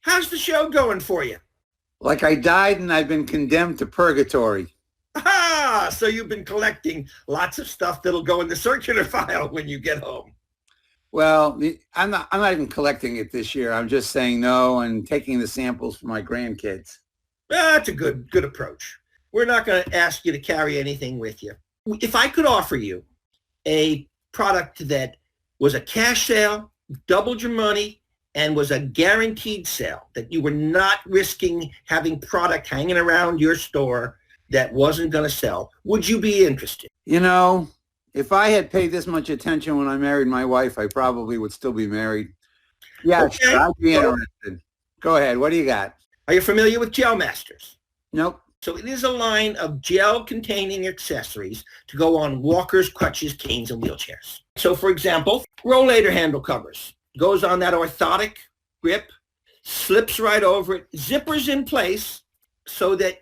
How's the show going for you? Like I died and I've been condemned to purgatory. Ah, so you've been collecting lots of stuff that'll go in the circular file when you get home. Well, I'm not even collecting it this year. I'm just saying no and taking the samples for my grandkids. That's a good approach. We're not going to ask you to carry anything with you. If I could offer you a product that was a cash sale, doubled your money, and was a guaranteed sale, that you were not risking having product hanging around your store that wasn't going to sell, would you be interested? You know, if I had paid this much attention when I married my wife, I probably would still be married. Yeah, Okay. sure, I'd be interested. Go ahead. What do you got? Are you familiar with Gel Masters? Nope. So it is a line of gel-containing accessories to go on walkers, crutches, canes, and wheelchairs. So, for example, rollator handle covers. Goes on that orthotic grip, slips right over it, zippers in place so that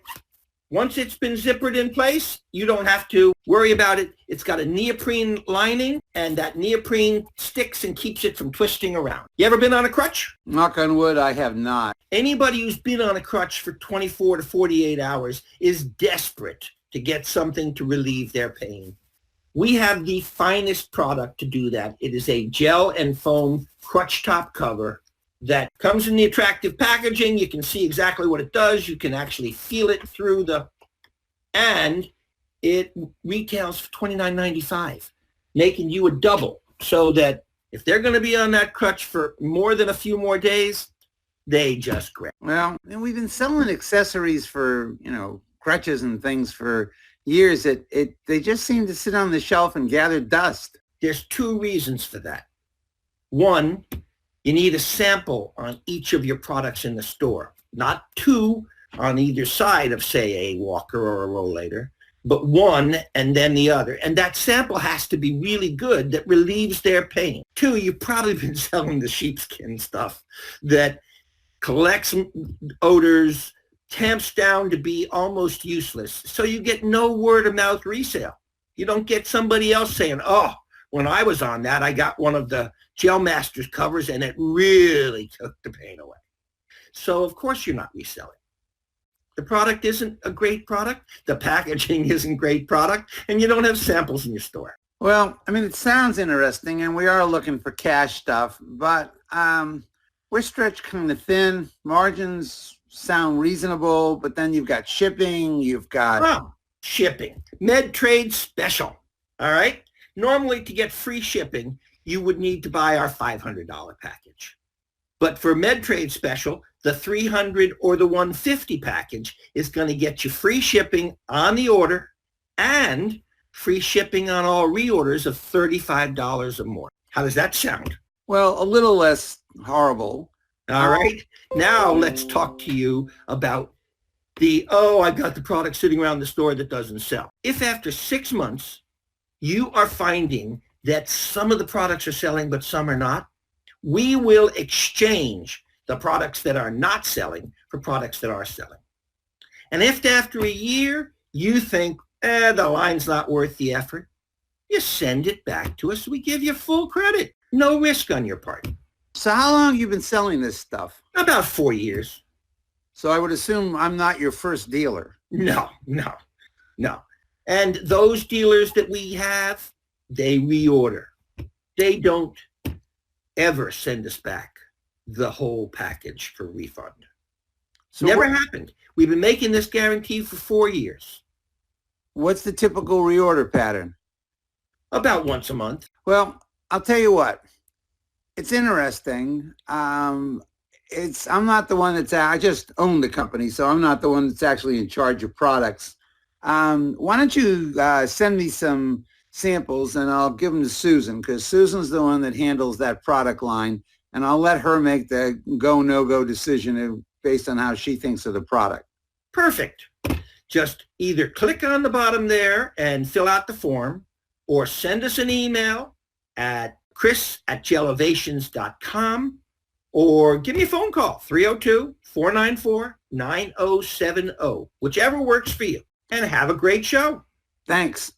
once it's been zippered in place, you don't have to worry about it. It's got a neoprene lining, and that neoprene sticks and keeps it from twisting around. You ever been on a crutch? Knock on wood, I have not. Anybody who's been on a crutch for 24 to 48 hours is desperate to get something to relieve their pain. We have the finest product to do that. It is a gel and foam crutch top cover that comes in the attractive packaging. You can see exactly what it does. You can actually feel it through and it retails for $29.95, making you a double, so that if they're going to be on that crutch for more than a few more days, they just grab. Well, and we've been selling accessories for, crutches and things for years. They just seem to sit on the shelf and gather dust. There's two reasons for that. One, you need a sample on each of your products in the store, not two on either side of, say, a walker or a rollator, but one and then the other. And that sample has to be really good, that relieves their pain. Two, you've probably been selling the sheepskin stuff that collects odors, tamps down to be almost useless. So you get no word of mouth resale. You don't get somebody else saying, oh, when I was on that, I got one of the Gel Masters covers and it really took the pain away. So of course you're not reselling. The product isn't a great product. The packaging isn't great product, and you don't have samples in your store. Well, it sounds interesting, and we are looking for cash stuff, but we're stretched kind of thin. Margins sound reasonable, but then you've got shipping, you've got... shipping. MedTrade Special, all right? Normally, to get free shipping, you would need to buy our $500 package. But for MedTrade Special, the $300 or the $150 package is going to get you free shipping on the order and free shipping on all reorders of $35 or more. How does that sound? Well, a little less horrible. All right. Now let's talk to you about I got the product sitting around the store that doesn't sell. If after 6 months you are finding that some of the products are selling but some are not, we will exchange the products that are not selling for products that are selling. And if after a year you think, the line's not worth the effort, you send it back to us. We give you full credit. No risk on your part. So how long have you been selling this stuff? About 4 years. So I would assume I'm not your first dealer. No. And those dealers that we have, they reorder. They don't ever send us back the whole package for refund. So Never happened. We've been making this guarantee for 4 years. What's the typical reorder pattern? About once a month. Well, I'll tell you what. It's interesting. I'm not the one I just own the company, so I'm not the one that's actually in charge of products. Why don't you send me some samples and I'll give them to Susan, because Susan's the one that handles that product line, and I'll let her make the go, no-go decision based on how she thinks of the product. Perfect. Just either click on the bottom there and fill out the form, or send us an email at chris@gelovations.com, or give me a phone call, 302-494-9070, whichever works for you. And have a great show. Thanks.